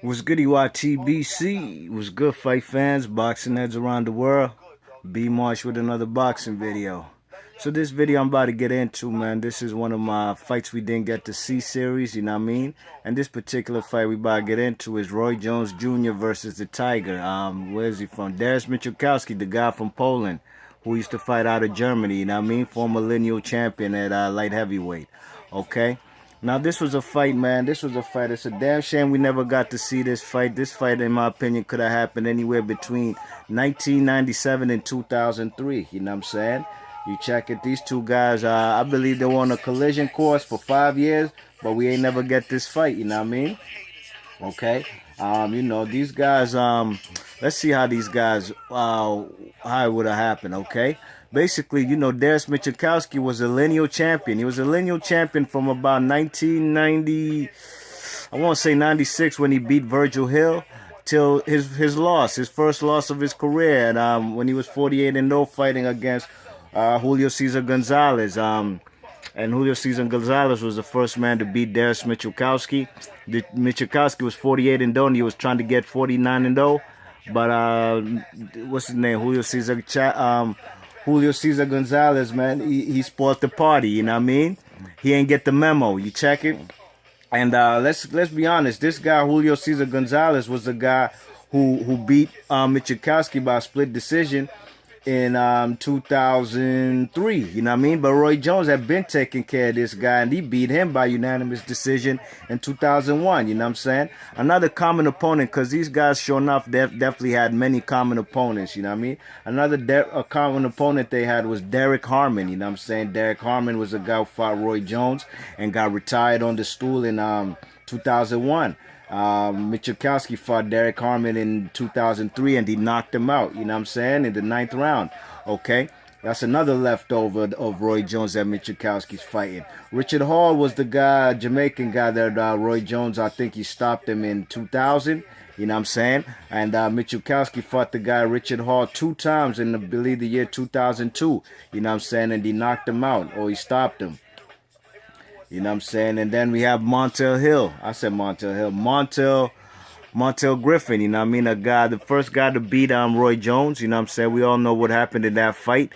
What's good, EYTBC? What's good, fight fans, boxing heads around the world? B Marsh with another boxing video. So this video I'm about to get into, man, this is one of my fights we didn't get to see series, you know what I mean? And this particular fight we about to get into is Roy Jones Jr. versus the Tiger. Where is he from? Dariusz Michalczewski, the guy from Poland, who used to fight out of Germany, you know what I mean? Former lineal champion at light heavyweight, okay? Now, this was a fight, man. This was a fight. It's a damn shame we never got to see this fight. This fight, in my opinion, could have happened anywhere between 1997 and 2003. You know what I'm saying? You check it. These two guys, I believe they were on a collision course for 5 years, but we ain't never get this fight. You know what I mean? Okay. You know, these guys, let's see how these guys, how it would have happened, okay? Basically, you know, Dariusz Michalczewski was a lineal champion. He was a lineal champion from about 1990, I want to say 96, when he beat Virgil Hill, till his loss, his first loss of his career, and when he was 48-0 fighting against Julio Cesar Gonzalez. And Julio Cesar Gonzalez was the first man to beat Dariusz Michalczewski. Michalczewski was 48-0, and he was trying to get 49-0. But what's his name? Julio Cesar Gonzalez, man, he spoiled the party. You know what I mean? He ain't get the memo. You check it. And let's be honest. This guy Julio Cesar Gonzalez was the guy who beat Michalczewski by a split decision in 2003, you know what I mean? But Roy Jones had been taking care of this guy, and he beat him by unanimous decision in 2001, you know what I'm saying? Another common opponent, because these guys, sure enough, definitely had many common opponents, you know what I mean? Another common opponent they had was Derek Harmon, you know what I'm saying? Derek Harmon was a guy who fought Roy Jones and got retired on the stool in 2001. Michalczewski fought Derek Harmon in 2003 and he knocked him out, you know what I'm saying, in the 9th round, okay? That's another leftover of Roy Jones that Michalczewski's fighting. Richard Hall was the guy, Jamaican guy that Roy Jones, I think he stopped him in 2000, you know what I'm saying? And Michalczewski fought the guy Richard Hall 2 times in, I believe, the year 2002, you know what I'm saying? And he knocked him out, or he stopped him. You know what I'm saying? And then we have Montel Hill. I said Montel Hill. Montel Griffin, you know what I mean? The first guy to beat Roy Jones, you know what I'm saying? We all know what happened in that fight.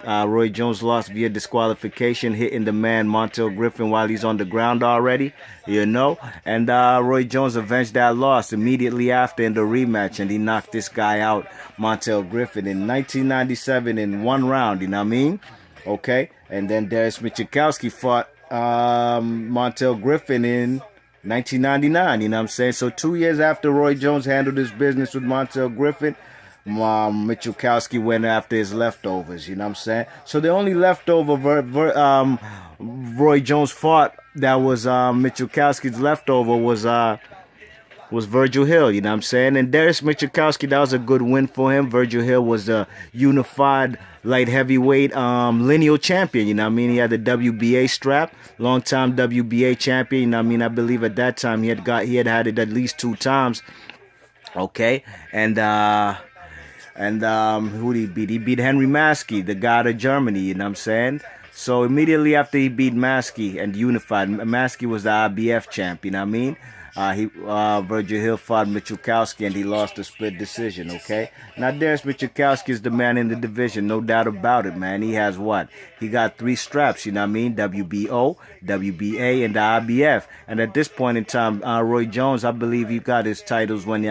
Roy Jones lost via disqualification, hitting the man Montel Griffin while he's on the ground already, you know? And Roy Jones avenged that loss immediately after in the rematch, and he knocked this guy out, Montel Griffin, in 1997 in 1 round, you know what I mean? Okay? And then Dariusz Michalczewski fought Montel Griffin in 1999, you know what I'm saying? So 2 years after Roy Jones handled his business with Montel Griffin, Michalczewski went after his leftovers, you know what I'm saying? So the only leftover Roy Jones fought that was Michalczewski's leftover was Virgil Hill, you know what I'm saying? And Dariusz Michalczewski, that was a good win for him. Virgil Hill was a unified light heavyweight lineal champion, you know what I mean? He had the WBA strap, long-time WBA champion, you know what I mean? I believe at that time he had had it at least 2 times, okay? And who did he beat? He beat Henry Maskey, the guy out of Germany, you know what I'm saying? So immediately after he beat Maskey and unified, Maskey was the IBF champ, you know what I mean? Virgil Hill fought Michalczewski and he lost a split decision, okay? Now, Dariusz Michalczewski is the man in the division, no doubt about it, man. He has what? He got 3 straps, you know what I mean? WBO, WBA, and the IBF. And at this point in time, Roy Jones, I believe he got his titles when he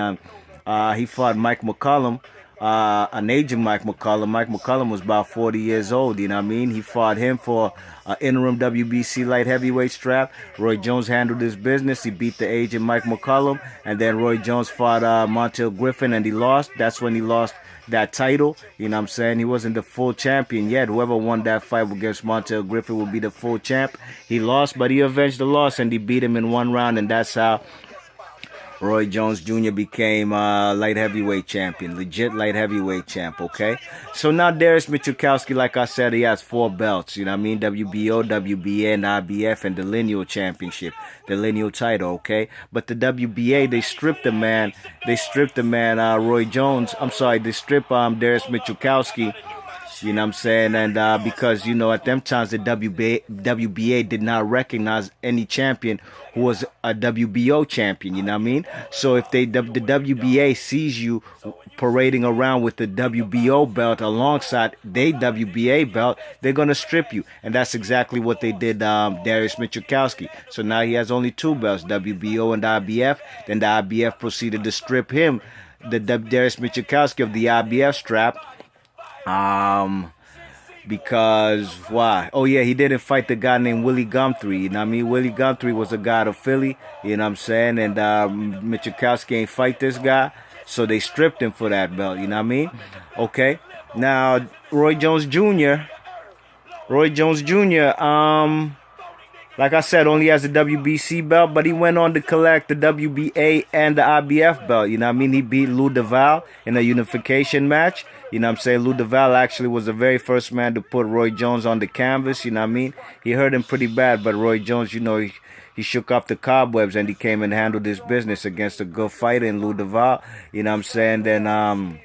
fought Mike McCollum, an aging Mike McCollum. Mike McCollum was about 40 years old, you know what I mean? He fought him for interim WBC light heavyweight strap. Roy Jones handled his business. He beat the aging Mike McCollum. And then Roy Jones fought Montel Griffin and he lost. That's when he lost that title. You know what I'm saying? He wasn't the full champion yet. Whoever won that fight against Montel Griffin will be the full champ. He lost, but he avenged the loss and he beat him in 1 round. And that's how Roy Jones Jr. became light heavyweight champion, legit light heavyweight champ, okay? So now Dariusz Michalczewski, like I said, he has 4 belts, you know what I mean? WBO, WBA, and IBF, and the lineal championship, the lineal title, okay? But the WBA, they stripped the man, Roy Jones, I'm sorry, they stripped Dariusz Michalczewski You know what I'm saying? And because, at them times the WBA did not recognize any champion who was a WBO champion, you know what I mean? So if the WBA sees you parading around with the WBO belt alongside their WBA belt, they're going to strip you. And that's exactly what they did Dariusz Michalczewski. So now he has only two belts, WBO and IBF. Then the IBF proceeded to strip him, Dariusz Michalczewski, of the IBF strap. Because why? Oh yeah, he didn't fight the guy named Willie Gumtree. You know what I mean? Willie Gumtree was a guy of Philly. You know what I'm saying? And Michalczewski ain't fight this guy, so they stripped him for that belt. You know what I mean? Okay. Now Roy Jones Jr. Like I said, only has the WBC belt, but he went on to collect the WBA and the IBF belt. You know what I mean? He beat Lou Duval in a unification match. You know what I'm saying? Lou Duval actually was the very first man to put Roy Jones on the canvas. You know what I mean? He hurt him pretty bad, but Roy Jones, he shook off the cobwebs and he came and handled his business against a good fighter in Lou Duval. You know what I'm saying? Then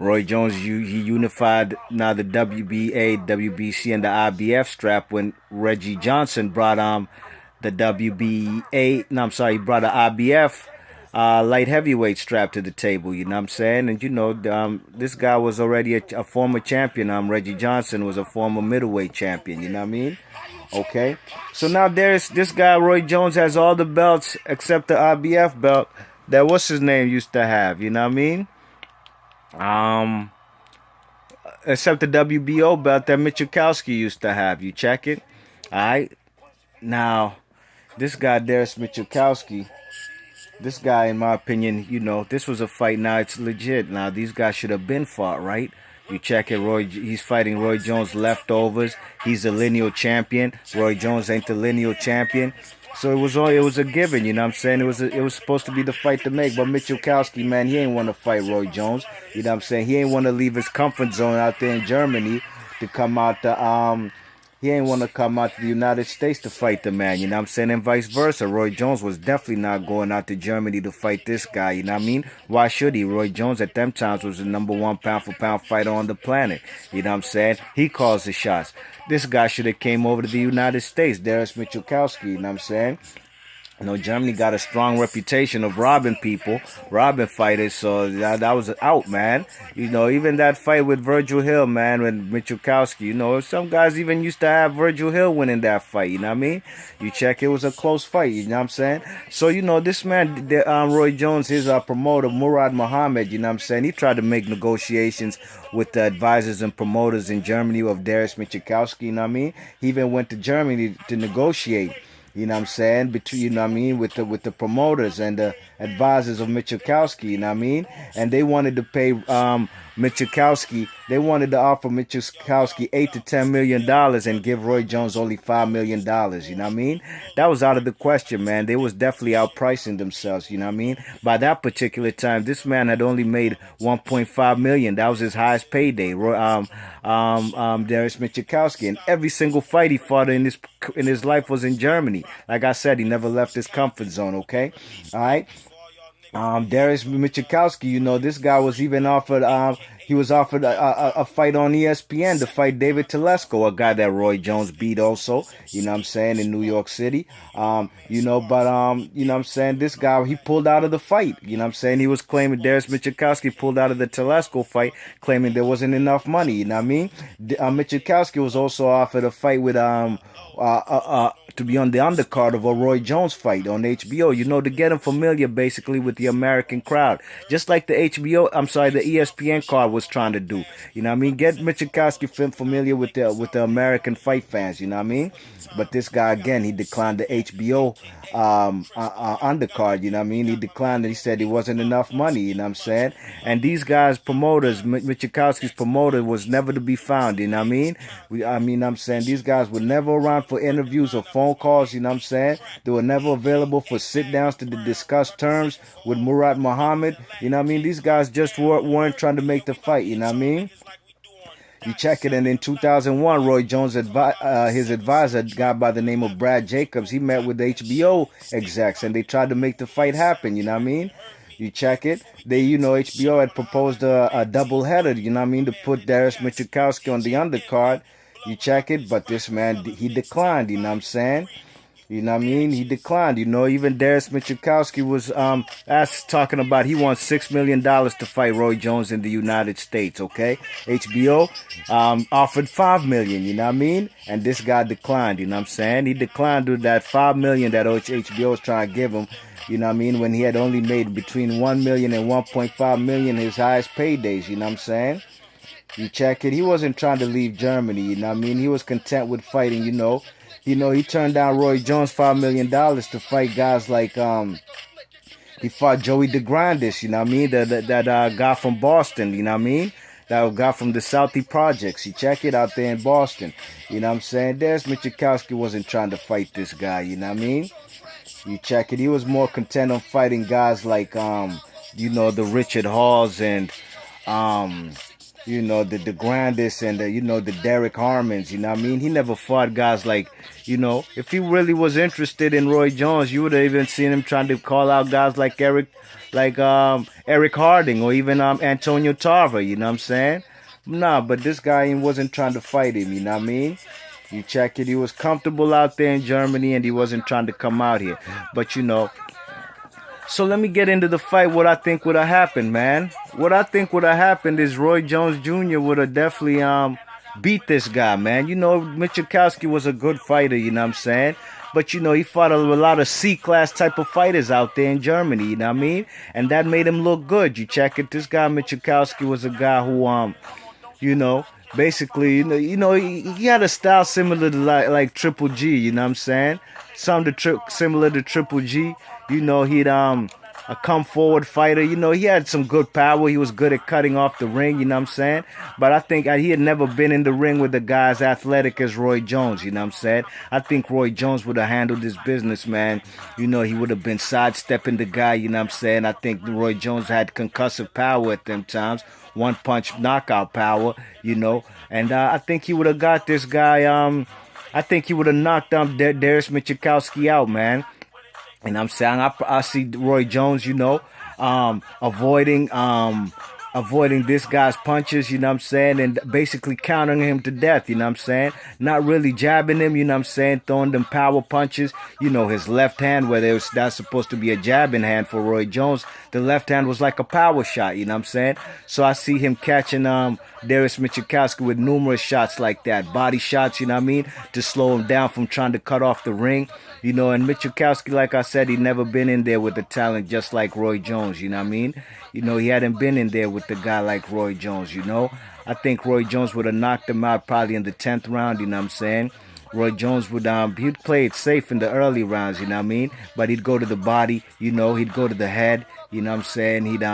Roy Jones, he unified now the WBA, WBC, and the IBF strap when Reggie Johnson brought the WBA. No, I'm sorry, he brought the IBF light heavyweight strap to the table. You know what I'm saying? And this guy was already a former champion. Reggie Johnson was a former middleweight champion. You know what I mean? Okay. So now there's this guy, Roy Jones, has all the belts except the IBF belt that what's his name used to have. You know what I mean? Except the WBO belt that Michalczewski used to have. You check it. Alright. Now, this guy, Dariusz Michalczewski, this guy, in my opinion, this was a fight. Now it's legit. Now these guys should have been fought, right? You check it. He's fighting Roy Jones leftovers. He's a lineal champion. Roy Jones ain't the lineal champion. So it was a given, you know what I'm saying? It was supposed to be the fight to make, but Michalczewski, man, he ain't want to fight Roy Jones. You know what I'm saying? He ain't want to leave his comfort zone out there in Germany to come out to he ain't want to come out to the United States to fight the man, you know what I'm saying? And vice versa. Roy Jones was definitely not going out to Germany to fight this guy, you know what I mean? Why should he? Roy Jones at them times was the #1 pound-for-pound fighter on the planet, you know what I'm saying? He calls the shots. This guy should have came over to the United States, Dariusz Michalczewski, you know what I'm saying? Germany got a strong reputation of robbing people, robbing fighters, so that was out, man. Even that fight with Virgil Hill, man, with Michalczewski, some guys even used to have Virgil Hill winning that fight, you know what I mean? You check, it was a close fight, you know what I'm saying? So, this man, Roy Jones, his promoter, Murad Muhammad, you know what I'm saying? He tried to make negotiations with the advisors and promoters in Germany of Dariusz Michalczewski, you know what I mean? He even went to Germany to negotiate. You know what I'm saying? Between, you know what I mean, with the promoters and the advisors of Michalczewski, you know what I mean? And they wanted to pay Michalczewski, they wanted to offer Michalczewski $8 to $10 million and give Roy Jones only $5 million, you know what I mean? That was out of the question, man. They was definitely outpricing themselves, you know what I mean? By that particular time, this man had only made $1.5 million. That was his highest payday. Dariusz Michalczewski, and every single fight he fought in his life was in Germany. Like I said, he never left his comfort zone, okay? All right? Dariusz Michalczewski, this guy was even offered, he was offered a fight on ESPN to fight David Telesco, a guy that Roy Jones beat also, you know what I'm saying, in New York City. But you know what I'm saying, this guy, he pulled out of the fight, you know what I'm saying. He was claiming, Dariusz Michalczewski pulled out of the Telesco fight, claiming there wasn't enough money, you know what I mean. Michalczewski was also offered a fight with, to be on the undercard of a Roy Jones fight on HBO, to get him familiar basically with the American crowd. Just like the ESPN card was trying to do. You know what I mean? Get Michalczewski familiar with the American fight fans, you know what I mean? But this guy, again, he declined the HBO undercard, you know what I mean? He declined it. He said it wasn't enough money, you know what I'm saying? And these guys' promoters, Michalczewski's promoter was never to be found, you know what I mean? I'm saying these guys were never around for interviews or phone calls, you know what I'm saying? They were never available for sit-downs to discuss terms with Murad Muhammad, you know what I mean? These guys just weren't trying to make the fight, you know what I mean? You check it, and in 2001, Roy Jones, his advisor, a guy by the name of Brad Jacobs, he met with the HBO execs, and they tried to make the fight happen, you know what I mean? You check it. They, you know, HBO had proposed a double header, you know what I mean, to put Dariusz Michalczewski on the undercard. You check it, but this man, he declined, you know what I'm saying? You know what I mean? He declined. You know, even Dariusz Michalczewski was talking about he wants $6 million to fight Roy Jones in the United States, okay? HBO offered $5 million, you know what I mean? And this guy declined, you know what I'm saying? He declined to that $5 million that HBO was trying to give him, you know what I mean, when he had only made between $1 million and $1.5 million his highest paydays, you know what I'm saying? You check it. He wasn't trying to leave Germany, you know what I mean? He was content with fighting, you know. You know, he turned down Roy Jones $5 million to fight guys like, he fought Joey DeGrandis, you know what I mean? That guy from Boston, you know what I mean? That guy from the Southie Projects. You check it out there in Boston. You know what I'm saying? Dariusz Michalczewski wasn't trying to fight this guy, you know what I mean? You check it. He was more content on fighting guys like, you know, the Richard Halls and, you know, the Grandis and, you know, the Derek Harmons, you know what I mean? He never fought guys like, you know, if he really was interested in Roy Jones, you would have even seen him trying to call out guys like Eric Harding or even Antonio Tarver, you know what I'm saying? Nah, but this guy wasn't trying to fight him, you know what I mean? You check it, he was comfortable out there in Germany and he wasn't trying to come out here. But, you know, so let me get into the fight, what I think would have happened, man. What I think would have happened is Roy Jones Jr. would have definitely beat this guy, man. You know, Michalczewski was a good fighter, you know what I'm saying? But, you know, he fought a lot of C-class type of fighters out there in Germany, you know what I mean? And that made him look good. You check it, this guy Michalczewski was a guy who, you know, basically, you know, he had a style similar to like Triple G, you know what I'm saying? Similar to Triple G. You know, he'd a come forward fighter. You know, he had some good power. He was good at cutting off the ring, you know what I'm saying? But I think he had never been in the ring with a guy as athletic as Roy Jones, you know what I'm saying? I think Roy Jones would have handled his business, man. You know, he would have been sidestepping the guy, you know what I'm saying? I think Roy Jones had concussive power at them times. One punch knockout power, you know. And I think he would have got this guy, I think he would have knocked Dariusz Michalczewski out, man. And I'm saying I see Roy Jones, you know, avoiding this guy's punches, you know what I'm saying, and basically countering him to death, you know what I'm saying, not really jabbing him, you know what I'm saying, throwing them power punches, you know, his left hand, where that's supposed to be a jabbing hand for Roy Jones, the left hand was like a power shot, you know what I'm saying, so I see him catching Dariusz Michalczewski with numerous shots like that, body shots, you know what I mean, to slow him down from trying to cut off the ring, you know, and Michalczewski, like I said, he'd never been in there with the talent just like Roy Jones, you know what I mean, you know, he hadn't been in there with the guy like Roy Jones, you know. I think Roy Jones would have knocked him out probably in the 10th round, you know what I'm saying. Roy Jones would, he'd play it safe in the early rounds, you know what I mean. But he'd go to the body, you know, he'd go to the head, you know what I'm saying. He'd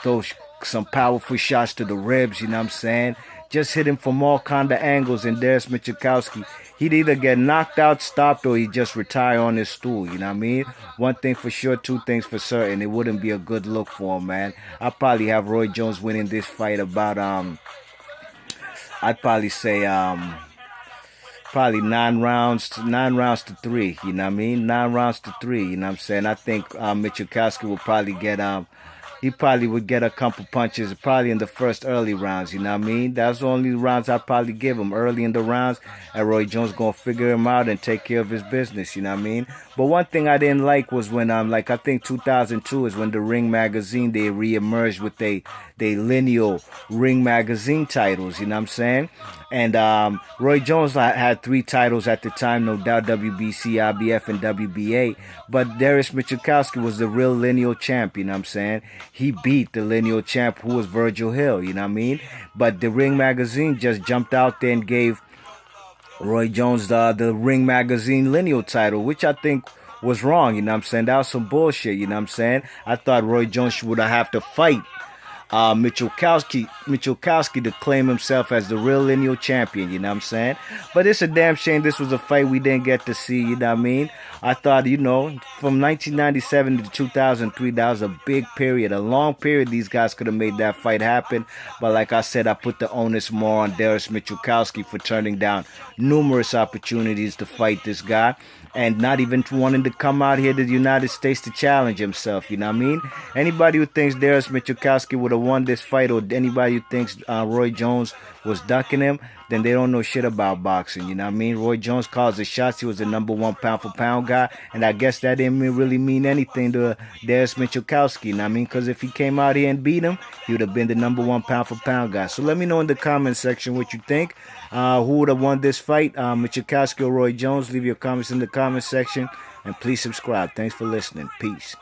throw some powerful shots to the ribs, you know what I'm saying. Just hit him from all kind of angles, and there's Michalczewski. He'd either get knocked out, stopped, or he'd just retire on his stool, you know what I mean? One thing for sure, two things for certain. It wouldn't be a good look for him, man. I'd probably have Roy Jones winning this fight about, I'd probably say, probably 9 rounds to 3, you know what I mean? 9 rounds to 3, you know what I'm saying? I think Michalczewski will probably get, he probably would get a couple punches probably in the first early rounds, you know what I mean? That's the only rounds I'd probably give him, early in the rounds, and Roy Jones going to figure him out and take care of his business, you know what I mean? But one thing I didn't like was when, like, I think 2002 is when the Ring Magazine, they re-emerged with they lineal Ring Magazine titles, you know what I'm saying? And Roy Jones had 3 titles at the time, no doubt, WBC, IBF, and WBA. But Dariusz Michalczewski was the real lineal champ, you know what I'm saying? He beat the lineal champ, who was Virgil Hill, you know what I mean? But the Ring Magazine just jumped out there and gave Roy Jones the Ring Magazine lineal title, which I think was wrong, you know what I'm saying? That was some bullshit, you know what I'm saying? I thought Roy Jones would have to fight Michalczewski to claim himself as the real lineal champion, you know what I'm saying? But it's a damn shame this was a fight we didn't get to see, you know what I mean? I thought, you know, from 1997 to 2003, that was a big period, a long period these guys could have made that fight happen. But like I said, I put the onus more on Dariusz Michalczewski for turning down numerous opportunities to fight this guy and not even wanting to come out here to the United States to challenge himself, you know what I mean? Anybody who thinks Dariusz Michalczewski would have won this fight, or anybody who thinks Roy Jones was ducking him, then they don't know shit about boxing, you know what I mean? Roy Jones calls the shots. He was the #1 pound-for-pound guy, and I guess that didn't really mean anything to Dariusz Michalczewski, you know what I mean? Because if he came out here and beat him, he would have been the #1 pound-for-pound guy. So let me know in the comment section what you think. Who would have won this fight, Michalczewski or Roy Jones? Leave your comments in the comment section, and please subscribe. Thanks for listening. Peace.